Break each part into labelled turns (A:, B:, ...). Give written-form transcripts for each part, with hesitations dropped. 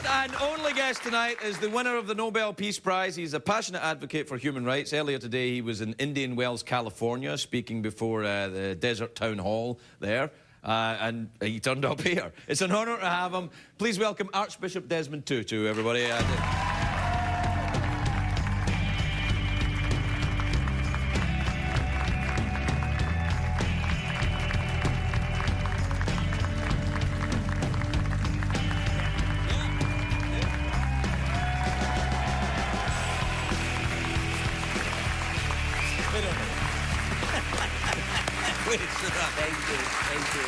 A: first and only guest tonight is the winner of the Nobel Peace Prize. He's a passionate advocate for human rights. Earlier today, he was in Indian Wells, California, speaking before the Desert Town Hall there. And he turned up here. It's an honour to have him. Please welcome Archbishop Desmond Tutu, everybody.
B: Thank you.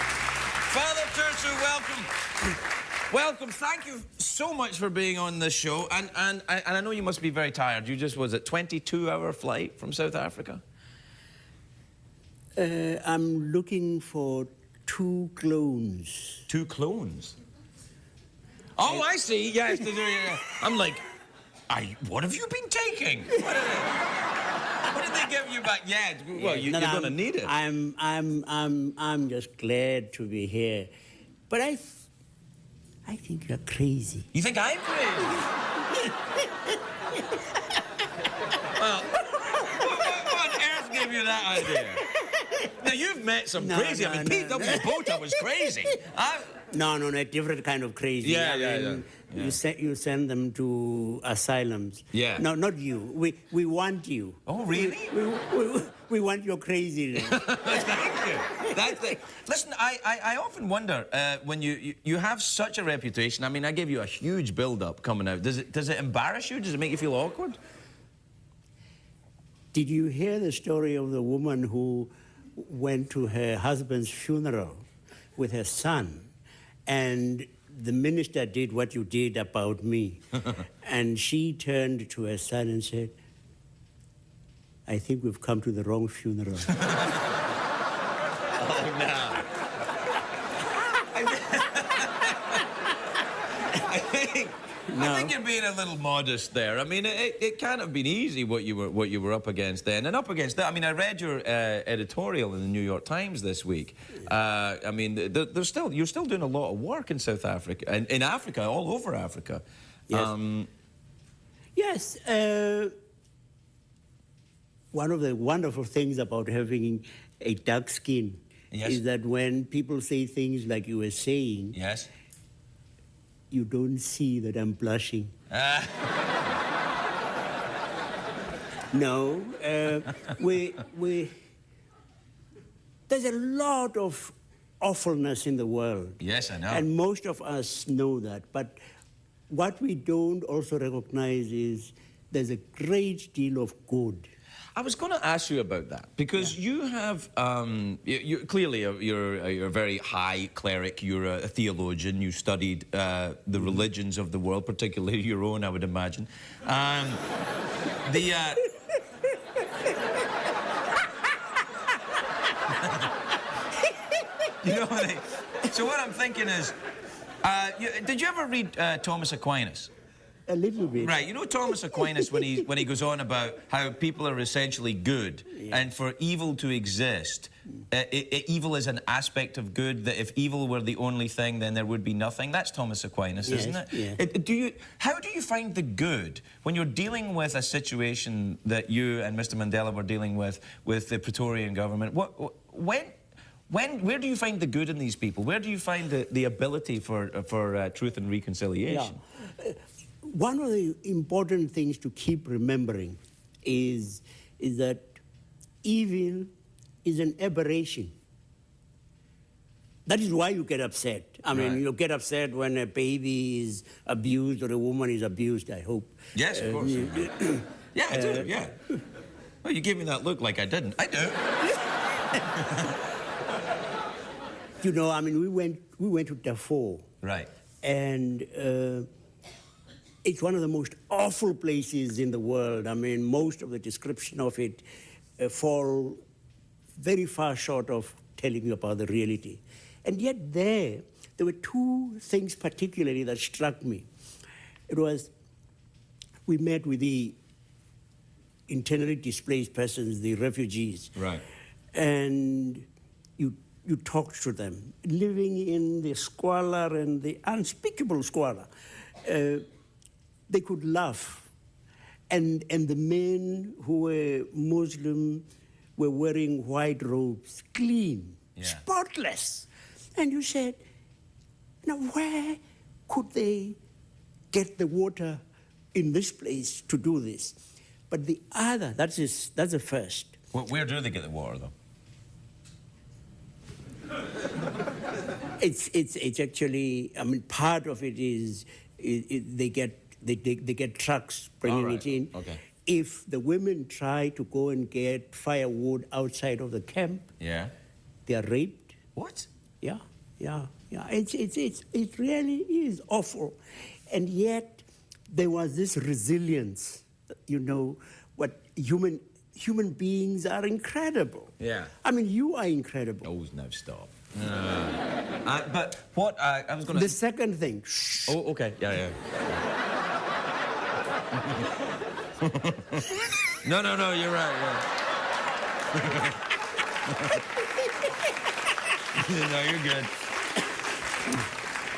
A: Father Tutu, welcome. Welcome. Thank you so much for being on this show. And I know you must be very tired. You just, was it 22-hour flight from South Africa?
B: I'm looking for 2 clones.
A: 2 clones? Oh, I see. Yes. I'm like, what have you been taking? What did they give you back? Yeah, well, you're going to need it.
B: I'm just glad to be here. But I think you're crazy.
A: You think I'm crazy? Well, what on earth gave you that idea? Now, you've met some crazy. I mean, P.W. Botha was crazy.
B: No, a different kind of crazy.
A: Yeah.
B: You send them to asylums.
A: Yeah.
B: No, not you. We want you.
A: Oh, really?
B: We want your craziness.
A: Thank you. Listen, I often wonder when you have such a reputation. I mean, I gave you a huge build-up coming out. Does it embarrass you? Does it make you feel awkward?
B: Did you hear the story of the woman who went to her husband's funeral with her son, and the minister did what you did about me? And she turned to her son and said, "I think we've come to the wrong funeral."
A: Oh, no. I think you're being a little modest there. I mean, it can't have been easy what you were up against then, and up against that. I mean, I read your editorial in the New York Times this week. I mean, you're still doing a lot of work in South Africa, and in Africa, all over Africa.
B: Yes. Yes. One of the wonderful things about having a dark skin is that when people say things like you were saying,
A: yes,
B: you don't see that I'm blushing. No, there's a lot of awfulness in the world.
A: Yes, I know.
B: And most of us know that. But what we don't also recognize is there's a great deal of good.
A: I was going to ask you about that because you have, clearly you're a very high cleric. You're a theologian. You studied the religions of the world, particularly your own, I would imagine. You know what so what I'm thinking is, did you ever read Thomas Aquinas?
B: A little bit.
A: Right, you know Thomas Aquinas when he goes on about how people are essentially good, and for evil to exist, evil is an aspect of good, that if evil were the only thing, then there would be nothing. That's Thomas Aquinas, isn't it?
B: Yeah.
A: How do you find the good when you're dealing with a situation that you and Mr. Mandela were dealing with the Praetorian government? Where do you find the good in these people? Where do you find the ability for truth and reconciliation?
B: Yeah. One of the important things to keep remembering is that evil is an aberration. That is why you get upset. I mean, you get upset when a baby is abused or a woman is abused, I hope.
A: Yes, of course. Yeah, I do, yeah. Well, you gave me that look like I didn't. I do.
B: You know, I mean, we went to Darfur.
A: Right.
B: And it's one of the most awful places in the world. I mean, most of the description of it fall very far short of telling you about the reality. And yet there were 2 things particularly that struck me. It was, we met with the internally displaced persons, the refugees.
A: Right.
B: And you talked to them, living in the squalor and the unspeakable squalor. they could laugh. And the men who were Muslim were wearing white robes, clean, spotless. And you said, now where could they get the water in this place to do this? But the other, that's the first.
A: Where do they get the water, though?
B: It's actually, I mean, part of it is they get trucks bringing it in. Okay. If the women try to go and get firewood outside of the camp, they are raped.
A: What?
B: Yeah. It really is awful, and yet there was this resilience. You know, what human beings are incredible.
A: Yeah.
B: I mean, you are incredible.
A: Oh, no, stop. But what I was going to...
B: The second thing. Shh.
A: Oh, okay. Yeah. No, you're right. Yeah. No, you're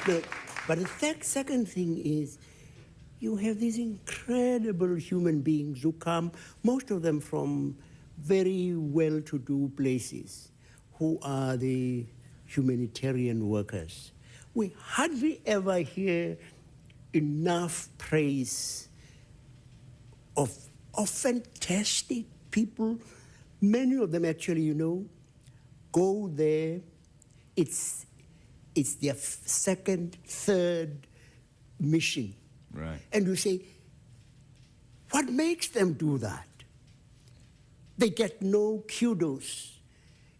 A: good.
B: But the second thing is, you have these incredible human beings who come, most of them from very well-to-do places, who are the humanitarian workers. We hardly ever hear enough praise of fantastic people. Many of them actually, you know, go there. It's their second, third mission.
A: Right.
B: And you say, what makes them do that? They get no kudos.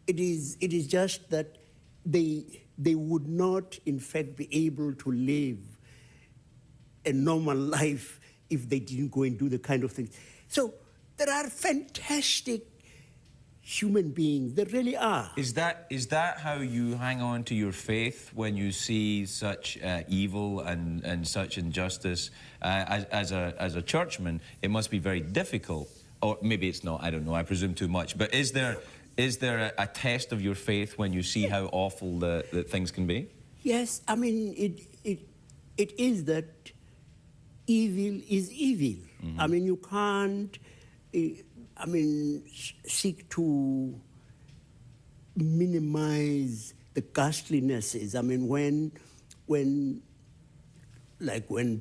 B: It is just that they would not, in fact, be able to live a normal life if they didn't go and do the kind of things. So there are fantastic human beings. There really are.
A: Is that how you hang on to your faith when you see such evil and such injustice? As a churchman, it must be very difficult. Or maybe it's not, I don't know, I presume too much. But is there a test of your faith when you see how awful the things can be?
B: Yes, I mean, it is that evil is evil. Mm-hmm. I mean, you can't, seek to minimize the ghastlinesses. I mean, when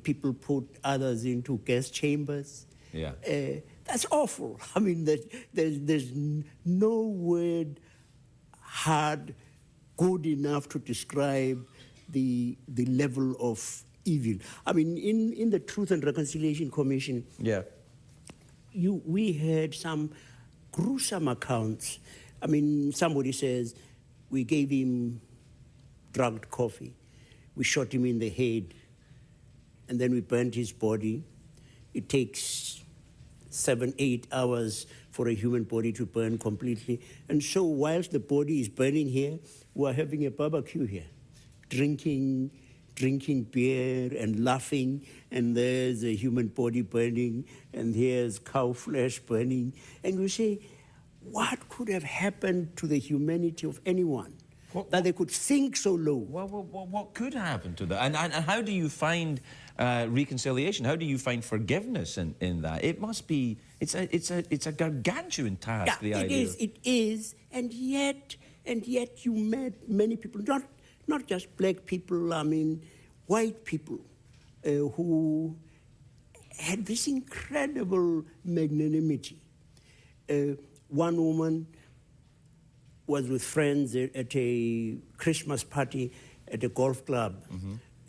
B: people put others into gas chambers, that's awful. I mean, there's no word hard, good enough to describe the level of evil. I mean, in the Truth and Reconciliation Commission, we heard some gruesome accounts. I mean, somebody says, we gave him drugged coffee, we shot him in the head, and then we burnt his body. It takes 7-8 hours for a human body to burn completely. And so whilst the body is burning here, we're having a barbecue here, drinking beer and laughing, and there's a human body burning, and here's cow flesh burning. And you say, what could have happened to the humanity of anyone that they could think so low?
A: What could happen to that? And how do you find reconciliation? How do you find forgiveness in that? It must be, it's a gargantuan task, the idea.
B: It is, and yet you met many people, not just black people, I mean, white people who had this incredible magnanimity. One woman was with friends at a Christmas party at a golf club,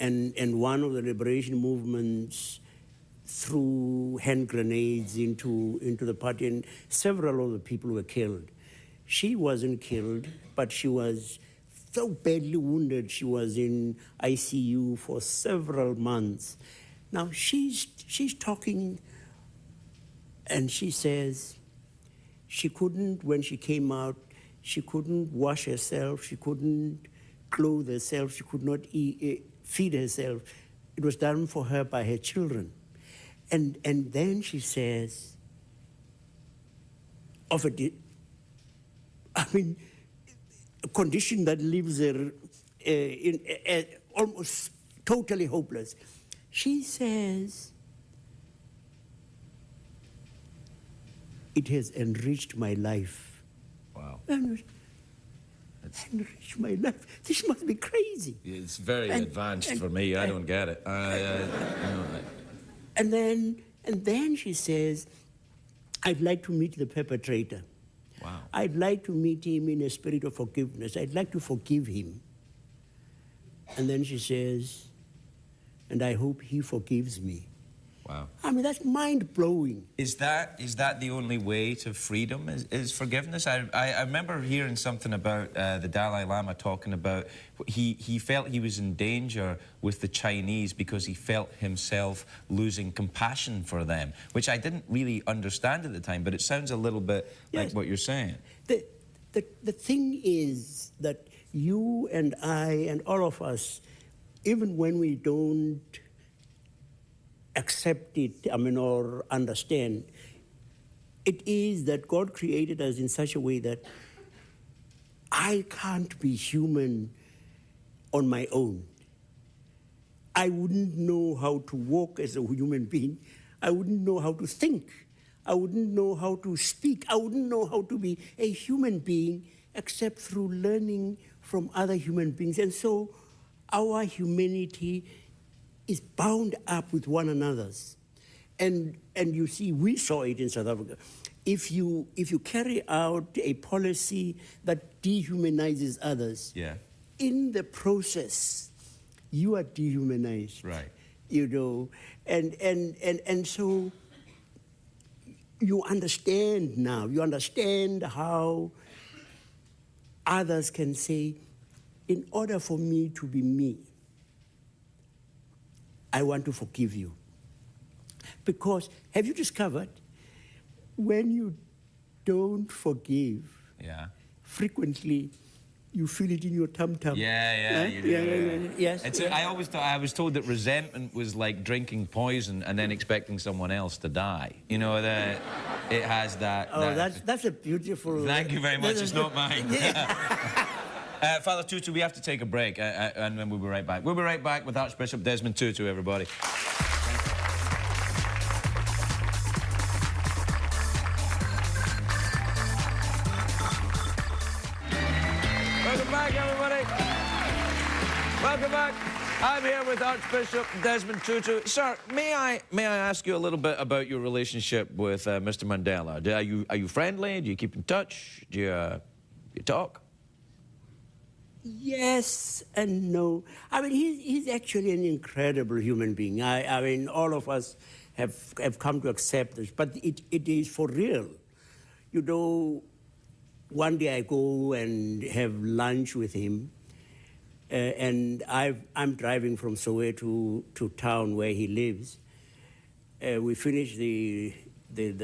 B: and one of the liberation movements threw hand grenades into the party, and several of the people were killed. She wasn't killed, but she was so badly wounded, she was in ICU for several months. Now, she's talking, and she says she couldn't, when she came out, she couldn't wash herself, she couldn't clothe herself, she could not feed herself. It was done for her by her children. And then she says, a condition that leaves her almost totally hopeless. She says, it has enriched my life.
A: Wow.
B: Enriched my life. This must be crazy.
A: It's very advanced for me. I don't get it.
B: And then she says, I'd like to meet the perpetrator.
A: Wow.
B: I'd like to meet him in a spirit of forgiveness. I'd like to forgive him. And then she says, and I hope he forgives me.
A: Wow.
B: I mean, that's mind-blowing.
A: Is that the only way to freedom, is forgiveness? I remember hearing something about the Dalai Lama talking about he felt he was in danger with the Chinese because he felt himself losing compassion for them, which I didn't really understand at the time, but it sounds a little bit like what you're saying.
B: The thing is that you and I and all of us, even when we don't accept it, or understand, it is that God created us in such a way that I can't be human on my own. I wouldn't know how to walk as a human being. I wouldn't know how to think. I wouldn't know how to speak. I wouldn't know how to be a human being except through learning from other human beings. And so our humanity is bound up with one another's. And you see, we saw it in South Africa. If you carry out a policy that dehumanizes others, in the process, you are dehumanized.
A: Right.
B: And so you understand now, you understand how others can say, in order for me to be me, I want to forgive you. Because, have you discovered, when you don't forgive, frequently you feel it in your tum-tum.
A: You do.
B: Yes.
A: I was told that resentment was like drinking poison and then expecting someone else to die. You know, that it has that...
B: Oh, that's a beautiful...
A: Thank you very much. It's not mine. Father Tutu, we have to take a break, and then we'll be right back. We'll be right back with Archbishop Desmond Tutu, everybody. Welcome back, everybody. Welcome back. I'm here with Archbishop Desmond Tutu. Sir, may I ask you a little bit about your relationship with Mr. Mandela? Are you friendly? Do you keep in touch? Do you talk?
B: Yes and no. I mean, he's actually an incredible human being. I mean, all of us have come to accept this, but it is for real. You know, one day I go and have lunch with him, and I'm driving from Soweto to town where he lives. We finish the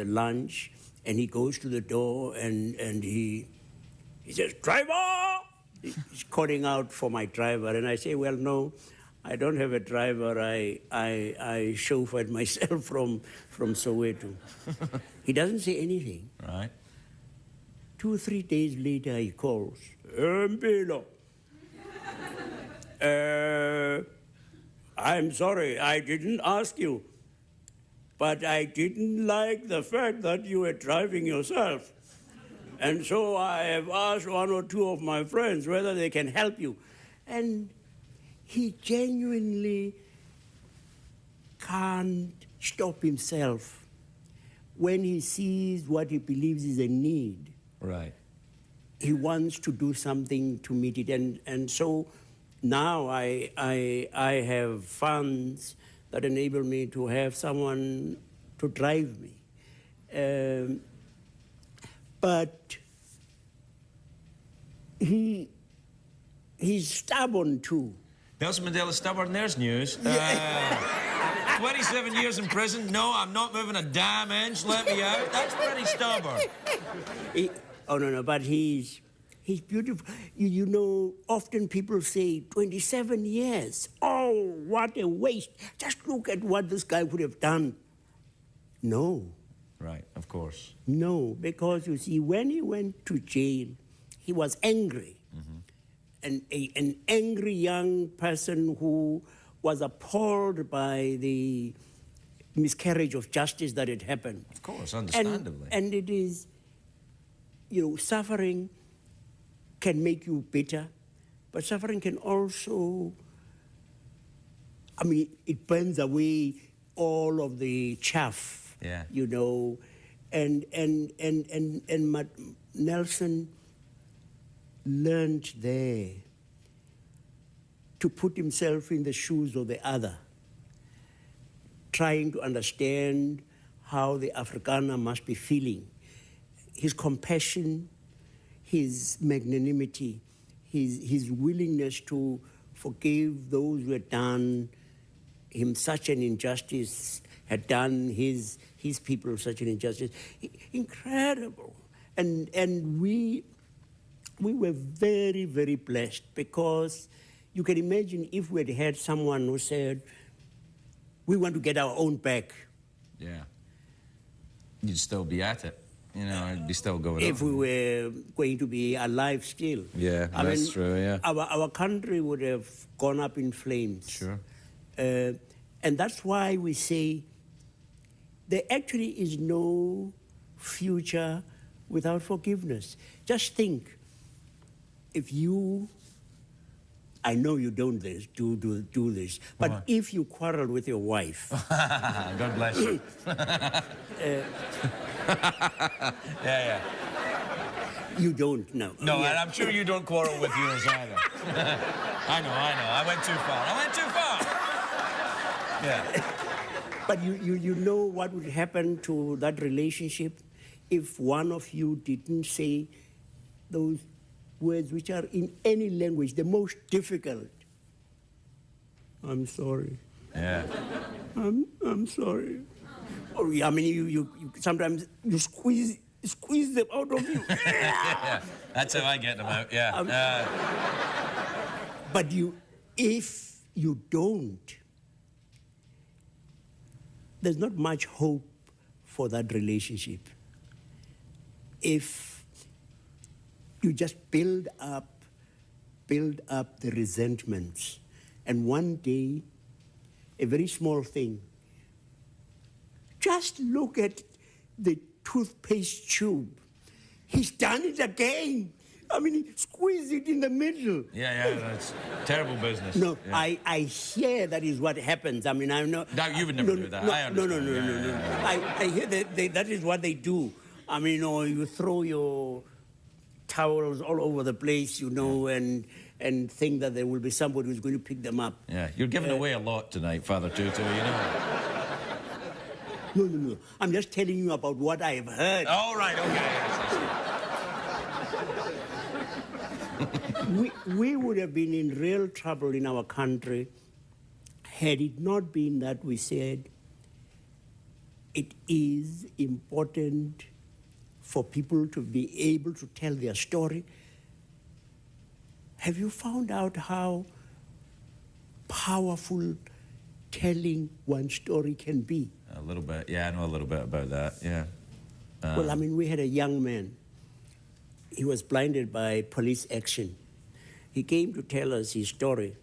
B: lunch, and he goes to the door, and he says, "Driver!" He's calling out for my driver, and I say, well, no, I don't have a driver. I chauffeured myself from Soweto. He doesn't say anything.
A: Right.
B: 2 or 3 days later, he calls, Mbilo. I'm sorry, I didn't ask you, but I didn't like the fact that you were driving yourself. And so I have asked 1 or 2 of my friends whether they can help you. And he genuinely can't stop himself when he sees what he believes is a need.
A: Right.
B: He wants to do something to meet it. And so now I have funds that enable me to have someone to drive me. But he's stubborn too.
A: Nelson Mandela stubborn, there's news. 27 years in prison. No, I'm not moving a damn inch. Let me out. That's pretty stubborn.
B: But he's beautiful. You know, often people say 27 years. Oh, what a waste. Just look at what this guy would have done. No.
A: Right, of course.
B: No, because you see, when he went to jail, he was angry. Mm-hmm. An angry young person who was appalled by the miscarriage of justice that had happened.
A: Of course, understandably.
B: And it is, suffering can make you bitter, but suffering can also, it burns away all of the chaff, and Nelson learned there to put himself in the shoes of the other, trying to understand how the Afrikaner must be feeling. His compassion, his magnanimity, his willingness to forgive those who had done him such an injustice, had done his people such an injustice. Incredible. And we were very, very blessed, because you can imagine if we had had someone who said, we want to get our own back.
A: Yeah. You'd still be at it. It'd be still going on.
B: If we were going to be alive still.
A: Yeah, that's true, yeah.
B: Our country would have gone up in flames.
A: Sure.
B: And that's why we say there actually is no future without forgiveness. Just think, if you, I know you don't do this, but if you quarrel with your wife.
A: God bless you. Yeah.
B: You don't know.
A: No, and I'm sure you don't quarrel with yours either. I know. I went too far. Yeah.
B: But you know what would happen to that relationship if one of you didn't say those words which are in any language the most difficult. I'm sorry.
A: Yeah.
B: I'm sorry. Or you sometimes you squeeze them out of you.
A: Yeah. That's how I get them out. Yeah.
B: But if you don't, there's not much hope for that relationship. If you just build up the resentments, and one day, a very small thing, just look at the toothpaste tube. He's done it again. He squeezed it in the middle.
A: Yeah, that's terrible business.
B: No,
A: yeah.
B: I hear that is what happens. I'm not...
A: No, you would never do that. I understand.
B: No. I hear that is what they do. You throw your towels all over the place, and think that there will be somebody who's going to pick them up.
A: Yeah, you're giving away a lot tonight, Father Tutu,
B: No. I'm just telling you about what I have heard.
A: All right, okay.
B: We would have been in real trouble in our country had it not been that we said it is important for people to be able to tell their story. Have you found out how powerful telling one story can be?
A: A little bit, yeah, I know a little bit about that, yeah.
B: We had a young man. He was blinded by police action. He came to tell us his story.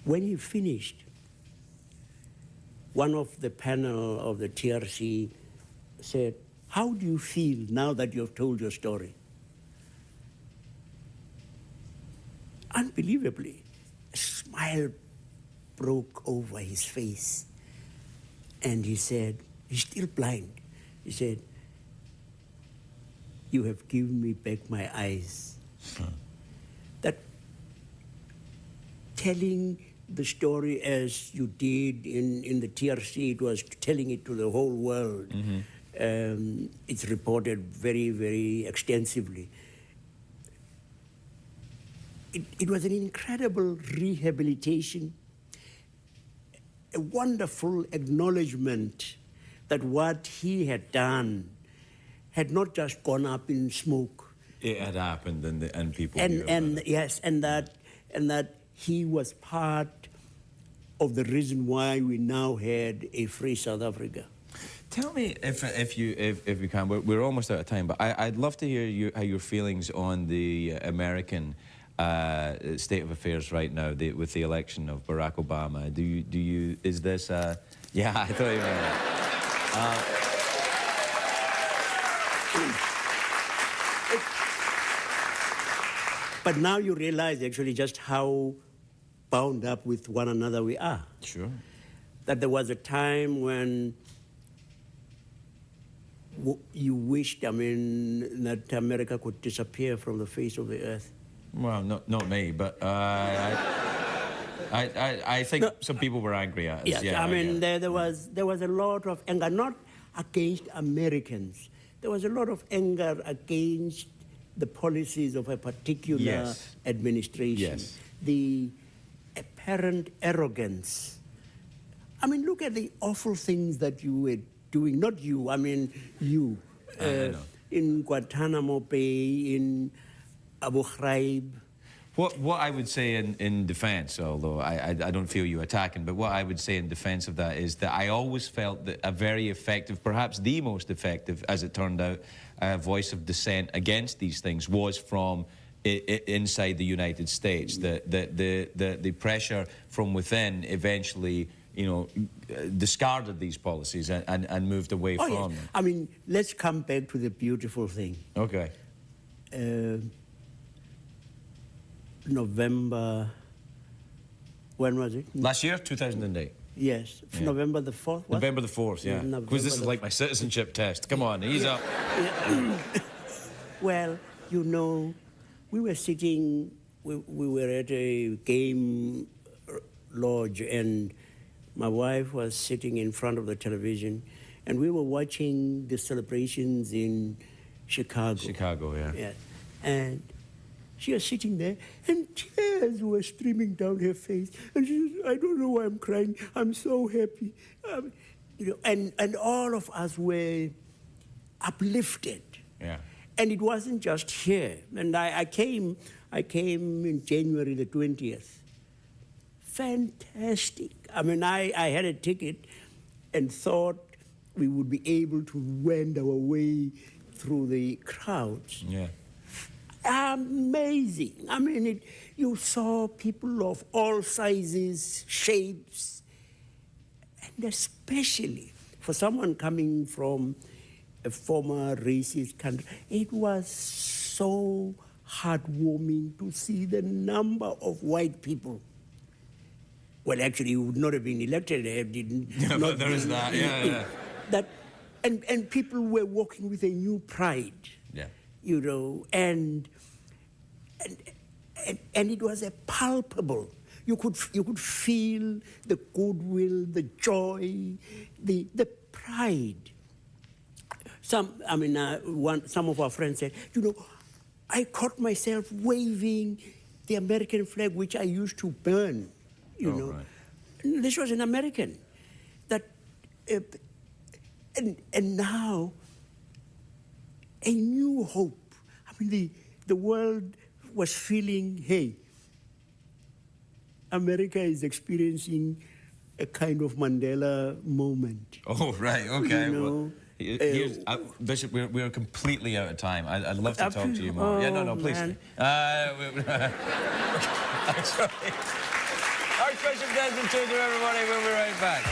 B: When he finished, one of the panel of the TRC said, "How do you feel now that you have told your story?" Unbelievably, a smile broke over his face. And he said, he's still blind. He said, "You have given me back my eyes." That telling the story as you did in the TRC, it was telling it to the whole world. Mm-hmm. It's reported very, very extensively. It was an incredible rehabilitation, a wonderful acknowledgement that what he had done had not just gone up in smoke.
A: It had happened, and people knew about it.
B: Yes, and that he was part of the reason why we now had a free South Africa.
A: Tell me, if you can, we're almost out of time, but I'd love to hear how your feelings on the American state of affairs right now with the election of Barack Obama. Is this, yeah, I thought you were
B: But now you realize actually just how bound up with one another we are.
A: Sure.
B: That there was a time when you wished, I mean, that America could disappear from the face of the earth.
A: Well, not me, but I think some people were angry at us.
B: Yes,
A: yeah,
B: I mean, there was a lot of anger, not against Americans. There was a lot of anger against the policies of a particular administration.
A: Yes.
B: The apparent arrogance. I mean, look at the awful things that you were doing. Not you, I mean you. In Guantanamo Bay, in Abu Ghraib.
A: What I would say in defence, although I don't feel you attacking, but what I would say in defence of that is that I always felt that a very effective, perhaps the most effective, as it turned out, voice of dissent against these things was from inside the United States. The pressure from within eventually, you know, discarded these policies and moved away from them.
B: I mean, let's come back to the beautiful thing.
A: Okay.
B: November, when was it?
A: Last year, 2008.
B: Yes, November the 4th. What?
A: November the 4th, yeah. Because this is like my citizenship test. Come on, ease up.
B: Well, you know, we were sitting, we were at a game lodge, and my wife was sitting in front of the television, and we were watching the celebrations in Chicago.
A: Chicago, yeah.
B: Yeah. And she was sitting there, and tears were streaming down her face. And she said, I don't know why I'm crying. I'm so happy. You know, and all of us were uplifted.
A: Yeah.
B: And it wasn't just here. And I came in January the 20th. Fantastic. I mean, I had a ticket and thought we would be able to wend our way through the crowds.
A: Yeah.
B: Amazing. I mean, you saw people of all sizes, shapes, and especially for someone coming from a former racist country, it was so heartwarming to see the number of white people. Well, actually, you would not have been elected.
A: But there is that, yeah.
B: That, and people were walking with a new pride.
A: Yeah.
B: You know, and it was a palpable. You could feel the goodwill, the joy, the pride. Some of our friends said, you know, I caught myself waving the American flag, which I used to burn. You know,
A: right.
B: This was an American. That, and now, a new hope. I mean, the world was feeling, hey, America is experiencing a kind of Mandela moment.
A: Oh, right, okay.
B: You know,
A: Bishop, we're completely out of time. I'd love to talk to you more.
B: Oh,
A: yeah, no, please. That's right. Archbishop Desmond Tutu, everybody. We'll be right back.